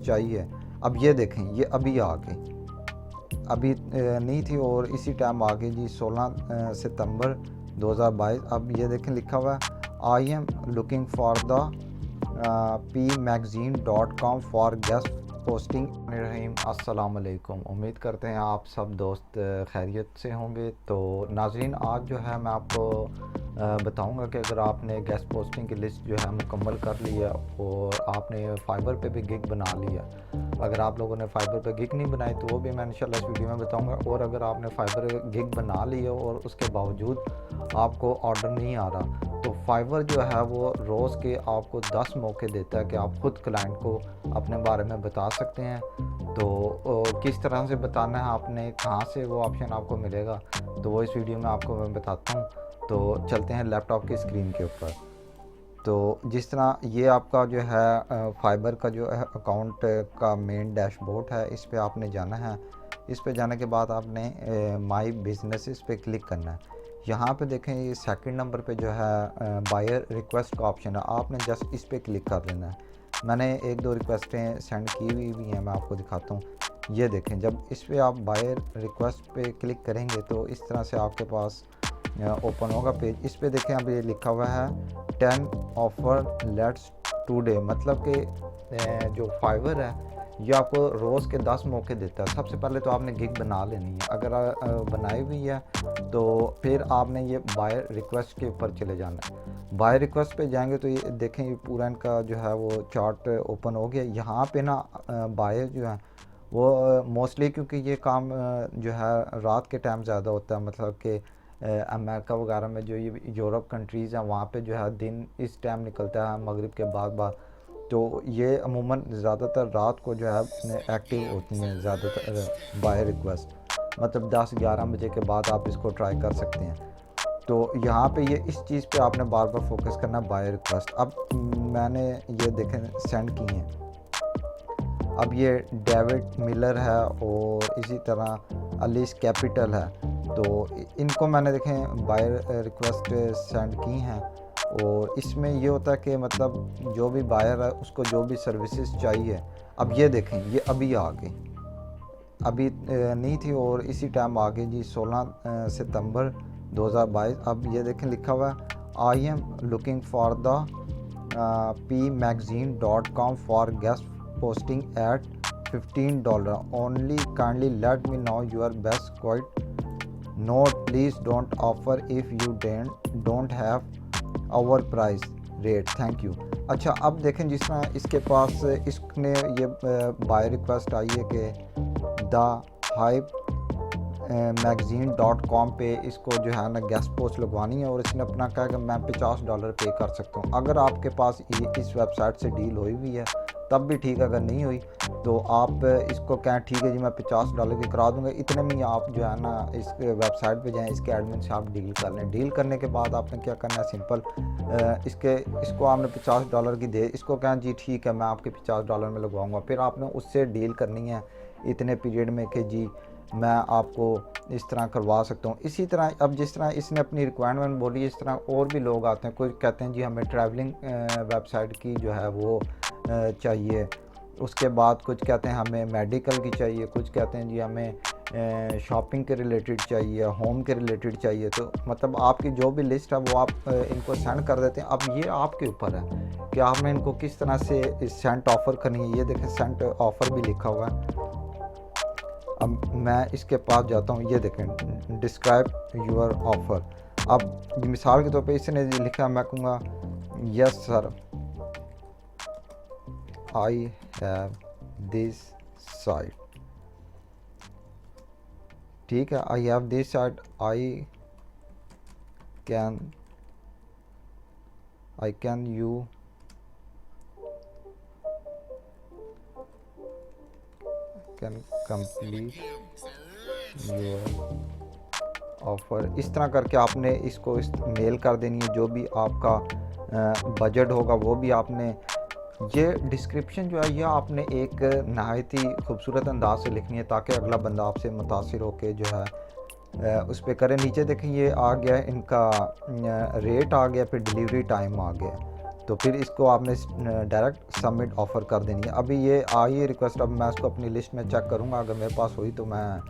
चाहिए। अब ये देखें, ये अभी आ गई, अभी नहीं थी और इसी टाइम आ गई जी 16 सितंबर 2022। अब ये देखें लिखा हुआ है, I am looking for the pmagazine.com for guest posting. Rahim अस्सलाम वालेकुम, उम्मीद करते हैं आप सब दोस्त खैरियत से होंगे। तो नाज़रीन, आज जो है मैं आपको बताऊंगा कि अगर आपने गेस्ट पोस्टिंग की लिस्ट जो है मुकम्मल कर ली है और आपने फाइबर पे भी गिग बना लिया, अगर आप लोगों ने फाइबर पे गिग नहीं बनाई तो वो भी मैं इंशाल्लाह इस वीडियो में बताऊंगा। और अगर आपने फाइबर गिग बना ली है और उसके बावजूद आपको ऑर्डर नहीं आ रहा, तो फाइवर जो है वो रोज़ के आपको 10 मौके देता है कि आप ख़ुद क्लाइंट को अपने बारे में बता सकते हैं। तो किस तरह से बताना है आपने, कहाँ से वो ऑप्शन आपको मिलेगा, तो वो इस वीडियो में आपको मैं बताता हूँ। तो चलते हैं लैपटॉप की स्क्रीन के ऊपर। तो जिस तरह ये आपका जो है फाइबर का जो है अकाउंट का मेन डैशबोर्ड है, इस पे आपने जाना है। इस पे जाने के बाद आपने माई बिजनेसेस पे क्लिक करना है। यहाँ पे देखें, ये सेकंड नंबर पे जो है बायर रिक्वेस्ट का ऑप्शन है, आपने जस्ट इस पे क्लिक कर लेना है। मैंने एक दो रिक्वेस्टें सेंड की हुई भी हैं, मैं आपको दिखाता हूँ। ये देखें, जब इस पे आप बायर रिक्वेस्ट पे क्लिक करेंगे तो इस तरह से आपके पास ओपन होगा पेज। इस पे देखें, अब ये लिखा हुआ है 10 ऑफर लेट्स टुडे, मतलब कि जो फाइवर है ये आपको रोज़ के 10 मौके देता है। सबसे पहले तो आपने गिग बना लेनी है, अगर बनाई हुई है तो फिर आपने ये बायर रिक्वेस्ट के ऊपर चले जाना है। बायर रिक्वेस्ट पे जाएंगे तो ये देखें, ये पूरा इनका जो है वो चार्ट ओपन हो गया। यहाँ पे ना बायर जो है वो मोस्टली, क्योंकि ये काम जो है रात के टाइम ज़्यादा होता है, मतलब कि अमेरिका वगैरह में जो ये यूरोप कंट्रीज़ हैं वहाँ पे जो है दिन इस टाइम निकलता है मगरिब के बाद। तो ये अमूमन ज़्यादातर रात को जो है एक्टिव होती हैं ज़्यादातर बाय रिक्वेस्ट, मतलब 10-11 बजे के बाद आप इसको ट्राई कर सकते हैं। तो यहाँ पे ये इस चीज़ पे आपने बार बार फोकस करना, बाय रिक्वेस्ट। अब मैंने ये देखें सेंड की हैं। अब ये डेविड मिलर है और इसी तरह अलीस कैपिटल है, तो इनको मैंने देखें बायर रिक्वेस्ट सेंड की हैं। और इसमें ये होता है कि मतलब जो भी बायर है उसको जो भी सर्विसेज चाहिए, अब ये देखें, ये अभी आ गई, अभी नहीं थी और इसी टाइम आ गई जी 16 सितंबर 2022। अब ये देखें लिखा हुआ है, I am looking for the pmagazine.com for guest posting at $15 only, kindly let me know your best quote. Note, please don't offer if you don't have our price rate, thank you। अच्छा, अब देखें जिस तरह इसके पास इसने ये bye request आई है कि द हाइप magazine.com पे इसको जो है ना गेस्ट पोस्ट लगवानी है, और इसने अपना कहा कि मैं $50 पे कर सकता हूँ। अगर आपके पास इस वेबसाइट से डील हुई हुई है तब भी ठीक, अगर नहीं हुई तो आप इसको कहें ठीक है जी मैं $50 की करा दूंगा, इतने में आप जो है ना इस वेबसाइट पे जाएं, इसके एडमिन से आप डील कर लें। डील करने के बाद आपने क्या करना है, सिंपल इसको आपने $50 की दे, इसको कहें जी ठीक है मैं आपके $50 में लगवाऊंगा। फिर आपने उससे डील करनी है इतने पीरियड में कि जी मैं आपको इस तरह करवा सकता हूँ। इसी तरह अब जिस तरह इसने अपनी रिक्वायरमेंट बोली, इस तरह और भी लोग आते हैं। कोई कहते हैं जी हमें ट्रैवलिंग वेबसाइट की जो है वो चाहिए, उसके बाद कुछ कहते हैं हमें मेडिकल की चाहिए, कुछ कहते हैं जी हमें शॉपिंग के रिलेटेड चाहिए, होम के रिलेटेड चाहिए। तो मतलब आपकी जो भी लिस्ट है वो आप इनको सेंड कर देते हैं। अब ये आपके ऊपर है कि आपने इनको किस तरह से सेंट ऑफ़र करनी है। ये देखें सेंट ऑफ़र भी लिखा हुआ है। अब मैं इसके पास जाता हूँ, ये देखें डिस्क्राइब योर ऑफ़र। अब मिसाल के तौर पे इसने लिखा, मैं कहूँगा yes sir I have this site, ठीक है, I have this site, I can you can complete your offer. इस तरह करके आपने इसको मेल कर देनी है। जो भी आपका बजट होगा वो भी आपने, ये डिस्क्रिप्शन जो है ये आपने एक नहायत ही खूबसूरत अंदाज से लिखनी है ताकि अगला बंदा आपसे मुतासिर होकर जो है उस पर करे। नीचे देखें ये आ गया इनका रेट आ गया, फिर डिलीवरी टाइम आ गया। तो फिर इसको आपने डायरेक्ट सबमिट ऑफ़र कर देनी है। अभी ये आई है रिक्वेस्ट, अब मैं इसको अपनी लिस्ट में चेक करूँगा, अगर मेरे पास हुई तो मैं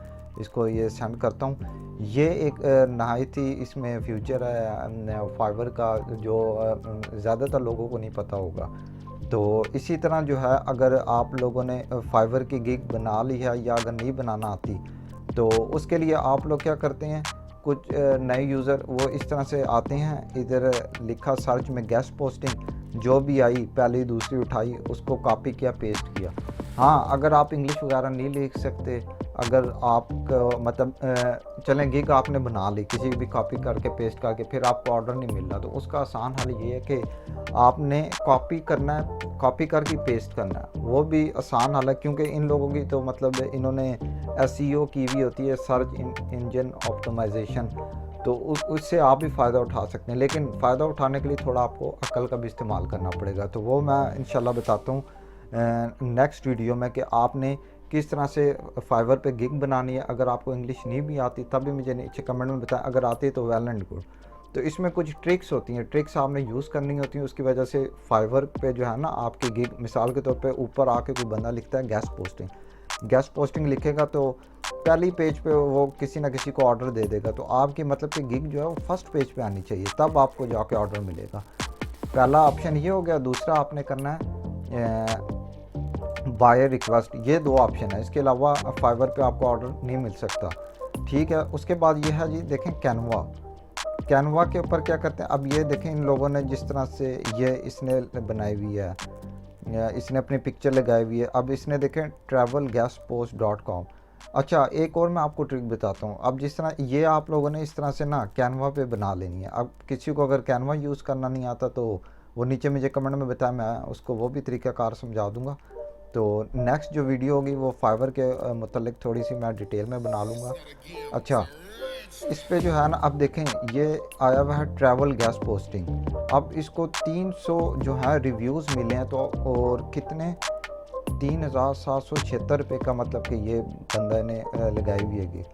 इसको ये सेंड करता हूँ। ये एक नहायत ही इसमें फ्यूचर है फाइवर का, जो ज़्यादातर लोगों को नहीं पता होगा। तो इसी तरह जो है, अगर आप लोगों ने फाइवर की गिग बना ली है या अगर नहीं बनाना आती, तो उसके लिए आप लोग क्या करते हैं, कुछ नए यूज़र वो इस तरह से आते हैं, इधर लिखा सर्च में गेस्ट पोस्टिंग, जो भी आई पहली दूसरी उठाई, उसको कॉपी किया, पेस्ट किया। हाँ, अगर आप इंग्लिश वगैरह नहीं लिख सकते, अगर आप मतलब चलें गिग आपने बना ली, किसी भी कॉपी करके पेस्ट करके, फिर आपको ऑर्डर नहीं मिल रहा, तो उसका आसान हल ये है कि आपने कॉपी करना है, कॉपी करके पेस्ट करना है। वो भी आसान हल है, क्योंकि इन लोगों की तो मतलब इन्होंने एसईओ की हुई होती है, सर्च इंजन ऑप्टिमाइजेशन, तो उससे आप भी फ़ायदा उठा सकते हैं। लेकिन फ़ायदा उठाने के लिए थोड़ा आपको अक्ल का भी इस्तेमाल करना पड़ेगा, तो वो मैं इंशाल्लाह बताता हूँ नेक्स्ट वीडियो में कि आपने किस तरह से फाइवर पे गिग बनानी है। अगर आपको इंग्लिश नहीं भी आती तब भी मुझे नीचे कमेंट में बताएं, अगर आती है तो वेल एंड गुड। तो इसमें कुछ ट्रिक्स होती हैं, ट्रिक्स आपने यूज़ करनी होती हैं, उसकी वजह से फाइवर पे जो है ना आपकी गिग, मिसाल के तौर पे ऊपर आके कोई बंदा लिखता है गेस्ट पोस्टिंग लिखेगा, तो पहली पेज पे वो किसी ना किसी को ऑर्डर दे देगा, तो आपकी मतलब कि गिग जो है वो फर्स्ट पेज पे आनी चाहिए, तब आपको जाके ऑर्डर मिलेगा। पहला ऑप्शन ये हो गया। दूसरा आपने करना है बायर रिक्वेस्ट, ये दो ऑप्शन है, इसके अलावा फाइवर पे आपको ऑर्डर नहीं मिल सकता, ठीक है। उसके बाद ये है जी, देखें कैनवा के ऊपर क्या करते हैं। अब ये देखें, इन लोगों ने जिस तरह से ये इसने बनाई हुई है, इसने अपनी पिक्चर लगाई हुई है। अब इसने देखें travelguestpost.com। अच्छा, एक और मैं आपको ट्रिक बताता हूँ। अब जिस तरह ये आप लोगों ने इस तरह से ना कैनवा पे बना लेनी है। अब किसी को अगर कैनवा यूज़ करना नहीं आता तो वो नीचे मुझे कमेंट में बताया, मैं उसको वो भी तरीक़ाकार समझा दूँगा। तो नेक्स्ट जो वीडियो होगी वो फाइवर के मतलब थोड़ी सी मैं डिटेल में बना लूँगा। अच्छा, इस पे जो है ना, अब देखें ये आया हुआ है ट्रैवल गेस्ट पोस्टिंग। अब इसको 300 जो है रिव्यूज़ मिले हैं, तो और कितने 3776 रुपये का, मतलब कि ये बंदा ने लगाई हुई है,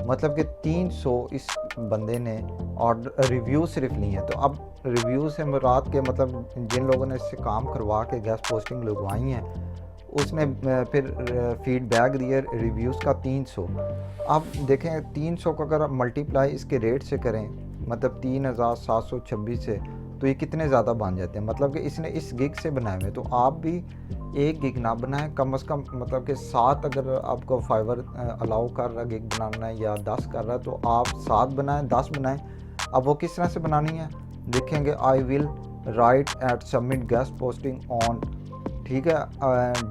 मतलब कि 300 इस बंदे ने ऑर्डर रिव्यू सिर्फ लिए हैं। तो अब रिव्यू से मुराद के मतलब जिन लोगों ने इससे काम करवा के गेस्ट पोस्टिंग लगवाई हैं, उसने फिर फीडबैक दिए रिव्यूज़ का 300। अब देखें 300 को अगर आप मल्टीप्लाई इसके रेट से करें, मतलब 3726 से, तो ये कितने ज़्यादा बन जाते हैं। मतलब कि इसने इस गिग से बनाए हुए, तो आप भी एक गिग ना बनाएं, कम से कम मतलब कि 7 अगर आपको फाइवर अलाउ कर रहा है गिग बनाना है, या 10 कर रहा है, तो आप 7 बनाएं, 10 बनाएं। अब वो किस तरह से बनानी है देखेंगे। I will write at submit guest posting on, ठीक है,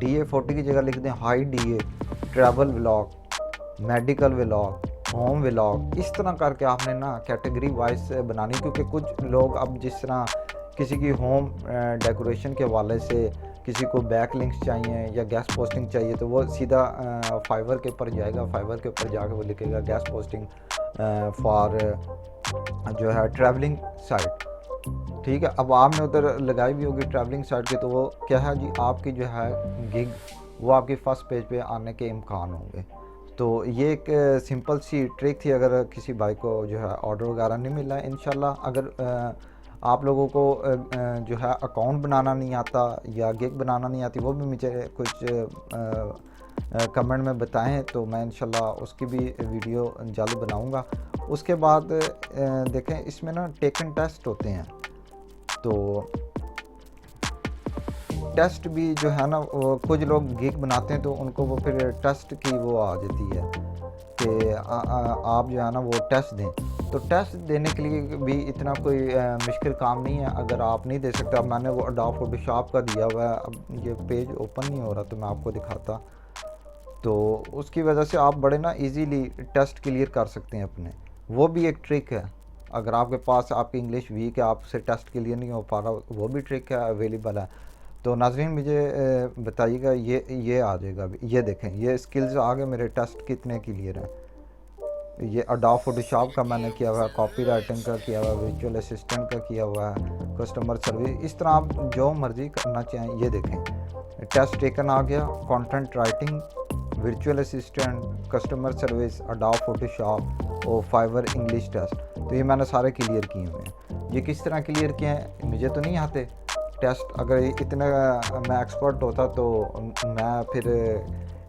DA40 की जगह लिख दें high DA, travel vlog, medical vlog, home vlog. इस तरह करके आपने ना कैटेगरी वाइज बनानी, क्योंकि कुछ लोग अब जिस तरह किसी की होम डेकोरेशन के हवाले से किसी को बैक लिंक्स चाहिए या गेस्ट पोस्टिंग चाहिए, तो वो सीधा फाइवर के ऊपर जाएगा, फाइवर के ऊपर जाकर वो लिखेगा गेस्ट पोस्टिंग फॉर जो है ट्रैवलिंग साइट, ठीक है। अब आपने उधर लगाई भी होगी ट्रैवलिंग साइट की, तो वो क्या है जी, आपकी जो है गिग वो आपकी फ़र्स्ट पेज पे आने के इम्कान होंगे। तो ये एक सिंपल सी ट्रिक थी, अगर किसी भाई को जो है ऑर्डर वगैरह नहीं मिला है। इंशाल्लाह अगर आप लोगों को जो है अकाउंट बनाना नहीं आता या गिग बनाना नहीं आती, वो भी मुझे कुछ कमेंट में बताएं, तो मैं इंशाल्लाह उसकी भी वीडियो जल्द बनाऊंगा। उसके बाद देखें, इसमें ना टेकन टेस्ट होते हैं, तो टेस्ट भी जो है ना, कुछ लोग गिग बनाते हैं तो उनको वो फिर टेस्ट की वो आ जाती है कि आप जो है ना वो टेस्ट दें। तो टेस्ट देने के लिए भी इतना कोई मुश्किल काम नहीं है। अगर आप नहीं दे सकते, अब मैंने वो अडोब फोटोशॉप का दिया हुआ है, अब ये पेज ओपन नहीं हो रहा तो मैं आपको दिखाता, तो उसकी वजह से आप बड़े ना इजीली टेस्ट क्लियर कर सकते हैं अपने। वो भी एक ट्रिक है, अगर आपके पास आपकी इंग्लिश वीक है, आपसे टेस्ट क्लियर नहीं हो पा रहा, वो भी ट्रिक है, अवेलेबल है। तो नाज़रीन मुझे बताइएगा, ये आ जाएगा। ये देखें, ये स्किल्स आ गए मेरे, टेस्ट कितने क्लियर हैं। ये अडोब फोटोशॉप का मैंने किया हुआ है, कॉपी राइटिंग का किया हुआ है, वर्चुअल असिस्टेंट का किया हुआ है, कस्टमर सर्विस, इस तरह आप जो मर्ज़ी करना चाहें। ये देखें टेस्ट टेकन आ गया, content writing, virtual assistant, customer service, Adobe Photoshop और फाइवर इंग्लिश टेस्ट। तो ये मैंने सारे क्लियर किए हुए हैं। ये किस तरह क्लियर किए हैं, मुझे तो नहीं आते, टेस्ट अगर इतना मैं एक्सपर्ट होता तो मैं फिर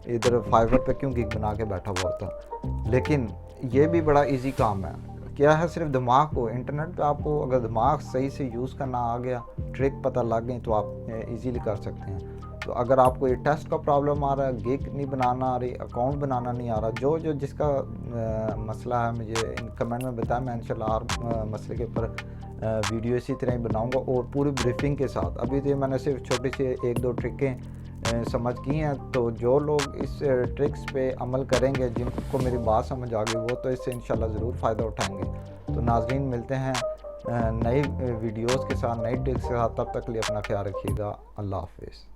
इधर फाइवर पे क्यों गिग बना के बैठा हुआ होता। लेकिन ये भी बड़ा इजी काम है, क्या है, सिर्फ दिमाग को इंटरनेट पे आपको अगर दिमाग सही से यूज़ करना आ गया, ट्रिक पता लग गई, तो आप इजीली कर सकते हैं। तो अगर आपको ये टेस्ट का प्रॉब्लम आ रहा है, गिग नहीं बनाना आ रही, अकाउंट बनाना नहीं आ रहा, जो जो जिसका मसला है मुझे इन कमेंट में बताएं। मैं इंशाल्लाह हर मसले के ऊपर वीडियो इसी तरह ही बनाऊंगा और पूरी ब्रीफिंग के साथ। अभी तो मैंने सिर्फ छोटी सी एक दो ट्रिकें समझ की हैं, तो जो लोग इस ट्रिक्स पे अमल करेंगे, जिनको मेरी बात समझ आ गई, वो तो इससे इंशाल्लाह ज़रूर फ़ायदा उठाएंगे। तो नाज़रीन, मिलते हैं नई वीडियोस के साथ, नई ट्रिक्स के साथ। तब तक के लिए अपना ख्याल रखिएगा। अल्लाह हाफ़िज़।